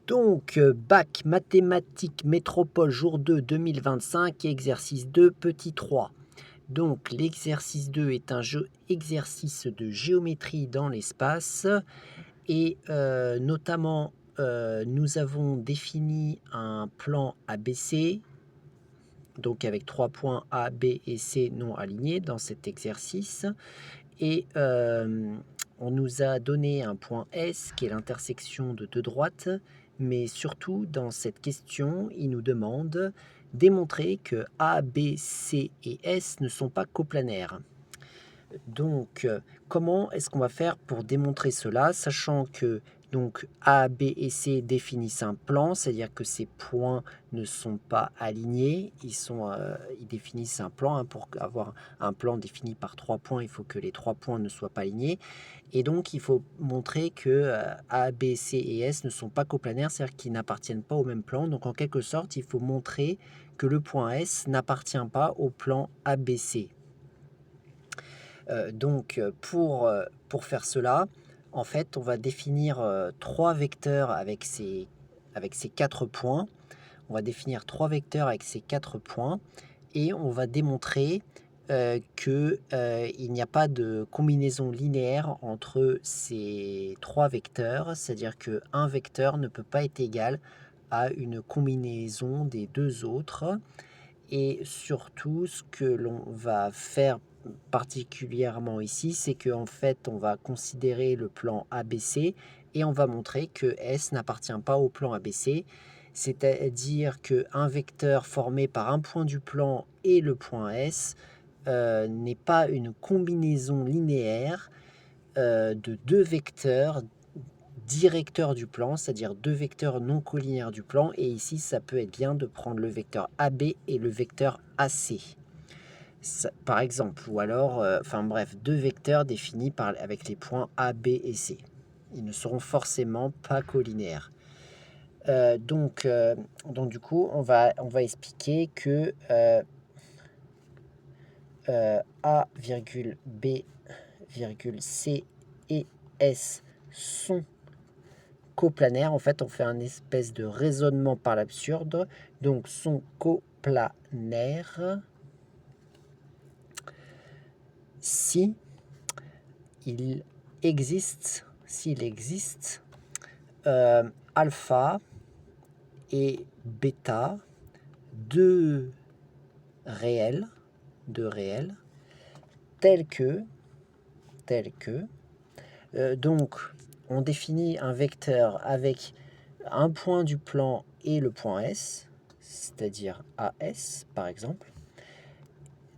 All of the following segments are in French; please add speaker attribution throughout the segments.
Speaker 1: Donc, bac mathématiques métropole jour 2 2025, exercice 2, petit 3. Donc, l'exercice 2 est un exercice de géométrie dans l'espace et notamment, nous avons défini un plan ABC, donc avec 3 points A, B et C non alignés dans cet exercice. Et on nous a donné un point S qui est l'intersection de deux droites, mais surtout dans cette question, il nous demande démontrer que A, B, C et S ne sont pas coplanaires. Donc, comment est-ce qu'on va faire pour démontrer cela, sachant que donc A, B et C définissent un plan, c'est-à-dire que ces points ne sont pas alignés, ils définissent un plan. Hein, pour avoir un plan défini par 3 points, il faut que les 3 points ne soient pas alignés. Et donc, il faut montrer que A, B, C et S ne sont pas coplanaires, c'est-à-dire qu'ils n'appartiennent pas au même plan. Donc, en quelque sorte, il faut montrer que le point S n'appartient pas au plan ABC. Donc, pour faire cela, en fait, on va définir 3 vecteurs avec ces 4 points. On va définir 3 vecteurs avec ces 4 points et on va démontrer qu'il n'y a pas de combinaison linéaire entre ces 3 vecteurs, c'est-à-dire qu'un vecteur ne peut pas être égal à une combinaison des deux autres. Et surtout, ce que l'on va faire particulièrement ici, c'est qu'en fait, on va considérer le plan ABC et on va montrer que S n'appartient pas au plan ABC, c'est-à-dire qu'un vecteur formé par un point du plan et le point S n'est pas une combinaison linéaire de deux vecteurs directeurs du plan, c'est-à-dire deux vecteurs non collinéaires du plan. Et ici, ça peut être bien de prendre le vecteur AB et le vecteur AC. Ça, par exemple, ou alors, enfin bref, deux vecteurs définis avec les points A, B et C. Ils ne seront forcément pas collinéaires. Donc du coup, on va expliquer que A, B, C et S sont coplanaires. En fait, on fait un espèce de raisonnement par l'absurde. Donc, sont coplanaires si il existe, alpha et bêta, deux réels, tels que, donc on définit un vecteur avec un point du plan et le point S, c'est-à-dire AS par exemple.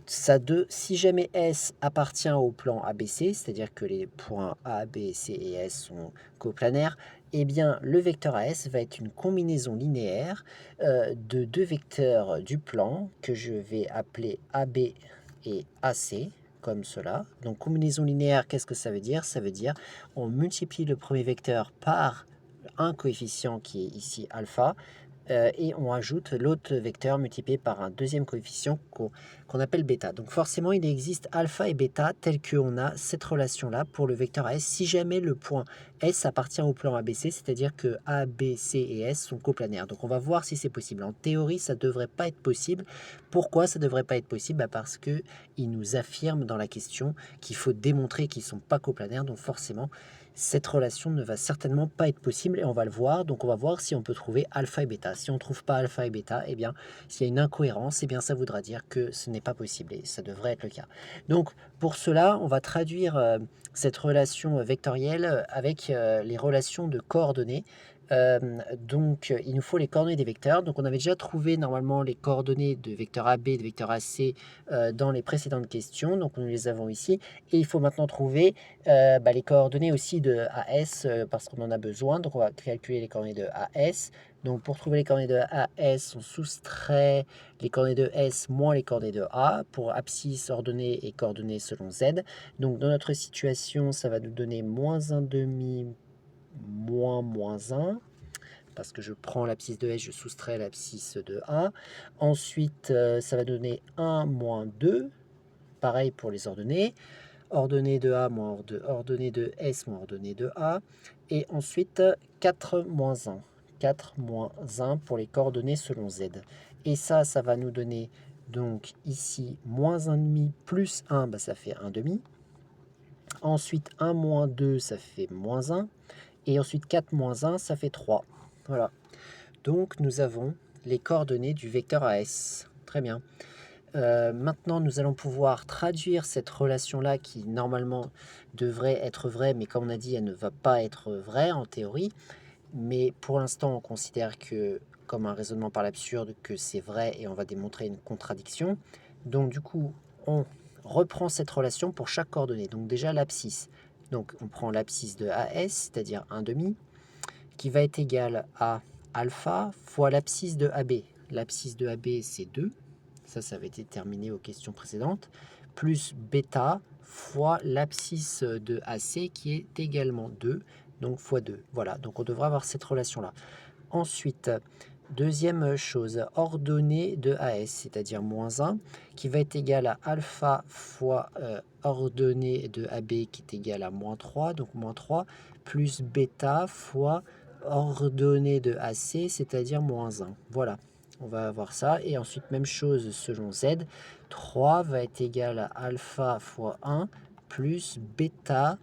Speaker 1: Si jamais S appartient au plan ABC, c'est-à-dire que les points A, B, C et S sont coplanaires, eh bien le vecteur AS va être une combinaison linéaire de deux vecteurs du plan que je vais appeler AB et AC, comme cela. Donc combinaison linéaire, qu'est-ce que ça veut dire? Ça veut dire on multiplie le premier vecteur par un coefficient qui est ici alpha, et on ajoute l'autre vecteur multiplié par un deuxième coefficient qu'on appelle bêta. Donc forcément, il existe alpha et bêta tel qu'on a cette relation-là pour le vecteur S. Si jamais le point S appartient au plan ABC, c'est-à-dire que A, B, C et S sont coplanaires. Donc on va voir si c'est possible. En théorie, ça ne devrait pas être possible. Pourquoi ça ne devrait pas être possible? Parce qu'il nous affirme dans la question qu'il faut démontrer qu'ils ne sont pas coplanaires. Donc forcément, cette relation ne va certainement pas être possible et on va le voir. Donc on va voir si on peut trouver alpha et bêta. Si on ne trouve pas alpha et bêta, eh bien s'il y a une incohérence, eh bien ça voudra dire que ce n'est pas possible et ça devrait être le cas. Donc pour cela, on va traduire cette relation vectorielle avec les relations de coordonnées. Donc il nous faut les coordonnées des vecteurs. Donc on avait déjà trouvé normalement les coordonnées de vecteur AB, de vecteur AC dans les précédentes questions. Donc nous les avons ici. Et il faut maintenant trouver les coordonnées aussi de AS parce qu'on en a besoin. Donc on va calculer les coordonnées de AS. Donc pour trouver les coordonnées de AS, on soustrait les coordonnées de S moins les coordonnées de A pour abscisse ordonnée et coordonnées selon Z. Donc dans notre situation, ça va nous donner moins 1 demi, moins 1. Parce que je prends l'abscisse de S, je soustrais l'abscisse de A. Ensuite, ça va donner 1 moins 2. Pareil pour les ordonnées. Ordonnée de A moins ordonnée de S moins ordonnée de A. Et ensuite, 4 moins 1. 4, moins 1 pour les coordonnées selon Z. Et ça va nous donner donc ici moins 1,5 plus 1, bah, ça fait 1,5. Ensuite 1 moins 2, ça fait moins 1. Et ensuite 4 moins 1, ça fait 3. Voilà. Donc nous avons les coordonnées du vecteur AS. Très bien. Maintenant, nous allons pouvoir traduire cette relation-là qui, normalement, devrait être vraie, mais comme on a dit, elle ne va pas être vraie en théorie. Mais pour l'instant, on considère que, comme un raisonnement par l'absurde, que c'est vrai et on va démontrer une contradiction. Donc, du coup, on reprend cette relation pour chaque coordonnée. Donc, déjà, l'abscisse. Donc, on prend l'abscisse de AS, c'est-à-dire 1,5, qui va être égal à alpha fois l'abscisse de AB. L'abscisse de AB, c'est 2. Ça avait été terminé aux questions précédentes, plus bêta fois l'abscisse de AC qui est également 2, donc fois 2. Voilà, donc on devrait avoir cette relation-là. Ensuite, deuxième chose, ordonnée de AS, c'est-à-dire moins 1, qui va être égal à alpha fois ordonnée de AB qui est égal à moins 3, donc moins 3, plus bêta fois ordonnée de AC, c'est-à-dire moins 1. Voilà. On va avoir ça. Et ensuite, même chose selon Z. 3 va être égal à alpha fois 1 plus bêta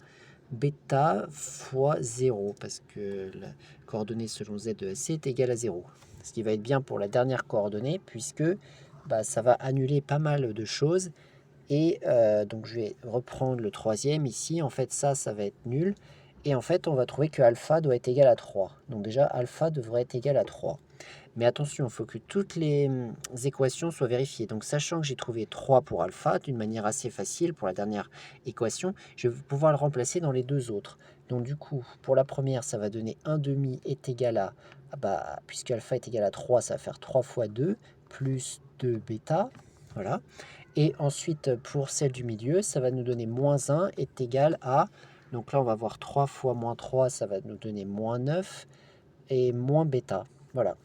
Speaker 1: fois 0. Parce que la coordonnée selon Z de AC est égale à 0. Ce qui va être bien pour la dernière coordonnée puisque bah, ça va annuler pas mal de choses. Et donc je vais reprendre le troisième ici. En fait, ça va être nul. Et en fait, on va trouver que alpha doit être égal à 3. Donc déjà, alpha devrait être égal à 3. Mais attention, il faut que toutes les équations soient vérifiées. Donc, sachant que j'ai trouvé 3 pour alpha, d'une manière assez facile pour la dernière équation, je vais pouvoir le remplacer dans les deux autres. Donc, du coup, pour la première, ça va donner 1,5 est égal à, puisque alpha est égal à 3, ça va faire 3 fois 2, plus 2 bêta. Voilà. Et ensuite, pour celle du milieu, ça va nous donner moins 1 est égal à, donc là, on va voir 3 fois moins 3, ça va nous donner moins 9 et moins bêta. Voilà.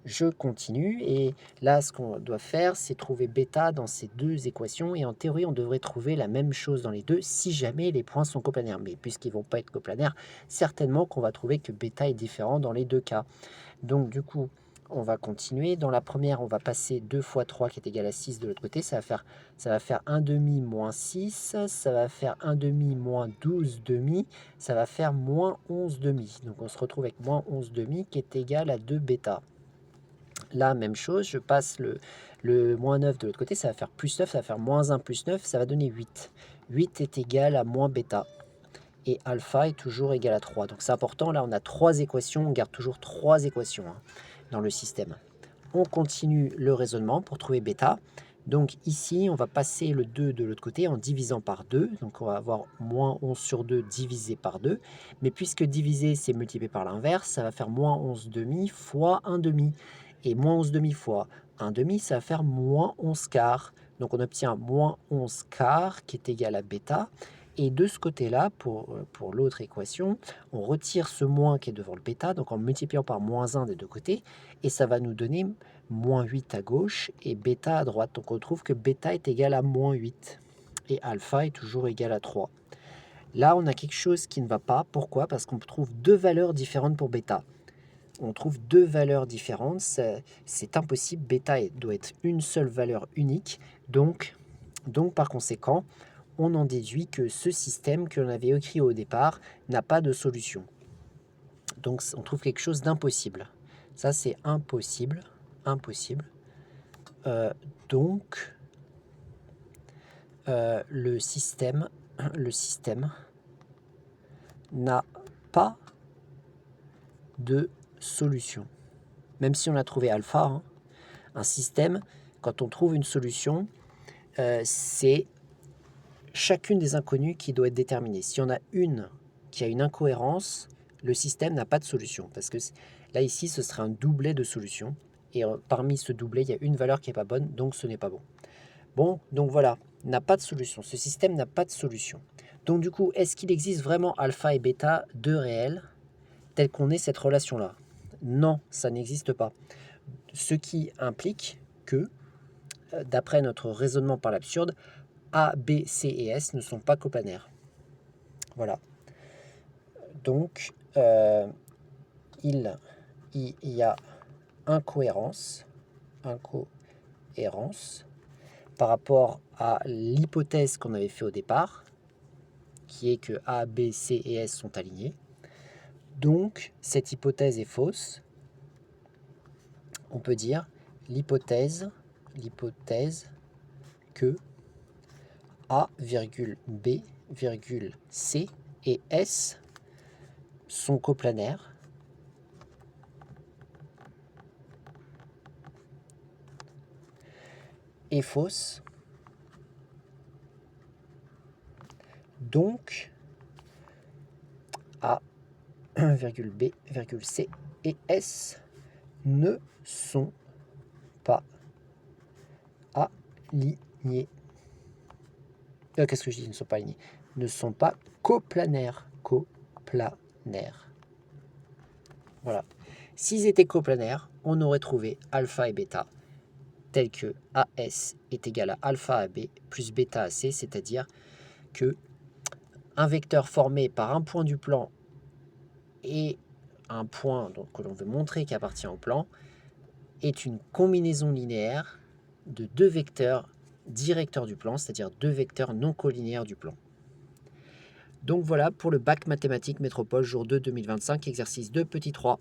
Speaker 1: Je continue et là, ce qu'on doit faire, c'est trouver bêta dans ces deux équations et en théorie, on devrait trouver la même chose dans les deux si jamais les points sont coplanaires. Mais puisqu'ils ne vont pas être coplanaires, certainement qu'on va trouver que bêta est différent dans les deux cas. Donc du coup, on va continuer. Dans la première, on va passer 2 fois 3 qui est égal à 6 de l'autre côté. Ça va faire 1 demi moins 6, ça va faire 1 demi moins 12 demi, ça va faire moins 11 demi. Donc on se retrouve avec moins 11 demi qui est égal à 2 bêta. Là, même chose, je passe le moins 9 de l'autre côté, ça va faire plus 9, ça va faire moins 1 plus 9, ça va donner 8. 8 est égal à moins bêta. Et alpha est toujours égal à 3. Donc c'est important, là on a 3 équations, on garde toujours 3 équations dans le système. On continue le raisonnement pour trouver bêta. Donc ici, on va passer le 2 de l'autre côté en divisant par 2. Donc on va avoir moins 11 sur 2 divisé par 2. Mais puisque diviser, c'est multiplié par l'inverse, ça va faire moins 11 demi fois 1 demi. Et moins 11 demi fois 1 demi, ça va faire moins 11 quarts. Donc on obtient moins 11 quarts qui est égal à bêta. Et de ce côté-là, pour l'autre équation, on retire ce moins qui est devant le bêta, donc en multipliant par moins 1 des deux côtés, et ça va nous donner moins 8 à gauche et bêta à droite. Donc on trouve que bêta est égal à moins 8 et alpha est toujours égal à 3. Là, on a quelque chose qui ne va pas. Pourquoi? Parce qu'on trouve deux valeurs différentes pour bêta. On trouve deux valeurs différentes, c'est impossible. Bêta doit être une seule valeur unique. Donc par conséquent, on en déduit que ce système que l'on avait écrit au départ n'a pas de solution. Donc on trouve quelque chose d'impossible. Ça, c'est impossible. Impossible. Donc, le système n'a pas de solution. Même si on a trouvé alpha, un système, quand on trouve une solution, c'est chacune des inconnues qui doit être déterminée. Si on a une qui a une incohérence, le système n'a pas de solution. Parce que là, ici, ce serait un doublet de solution. Et parmi ce doublet, il y a une valeur qui n'est pas bonne, donc ce n'est pas bon. Bon, donc voilà, n'a pas de solution. Ce système n'a pas de solution. Donc du coup, est-ce qu'il existe vraiment alpha et bêta de réels, tel qu'on ait cette relation-là? Non, ça n'existe pas. Ce qui implique que, d'après notre raisonnement par l'absurde, A, B, C et S ne sont pas coplanaires. Voilà. Donc, il il y a incohérence par rapport à l'hypothèse qu'on avait fait au départ, qui est que A, B, C et S sont alignés. Donc, cette hypothèse est fausse. On peut dire l'hypothèse que A, B, C et S sont coplanaires est fausse. Donc, A, B, C et S ne sont pas alignés. Qu'est-ce que je dis? Ils ne sont pas alignés. Ne sont pas coplanaires. Voilà. S'ils étaient coplanaires, on aurait trouvé alpha et bêta tel que AS est égal à alpha AB plus bêta AC, c'est-à-dire que un vecteur formé par un point du plan et un point donc, que l'on veut montrer qui appartient au plan est une combinaison linéaire de deux vecteurs directeurs du plan, c'est-à-dire deux vecteurs non collinéaires du plan. Donc voilà pour le bac mathématiques métropole jour 2 2025, exercice 2 petit 3.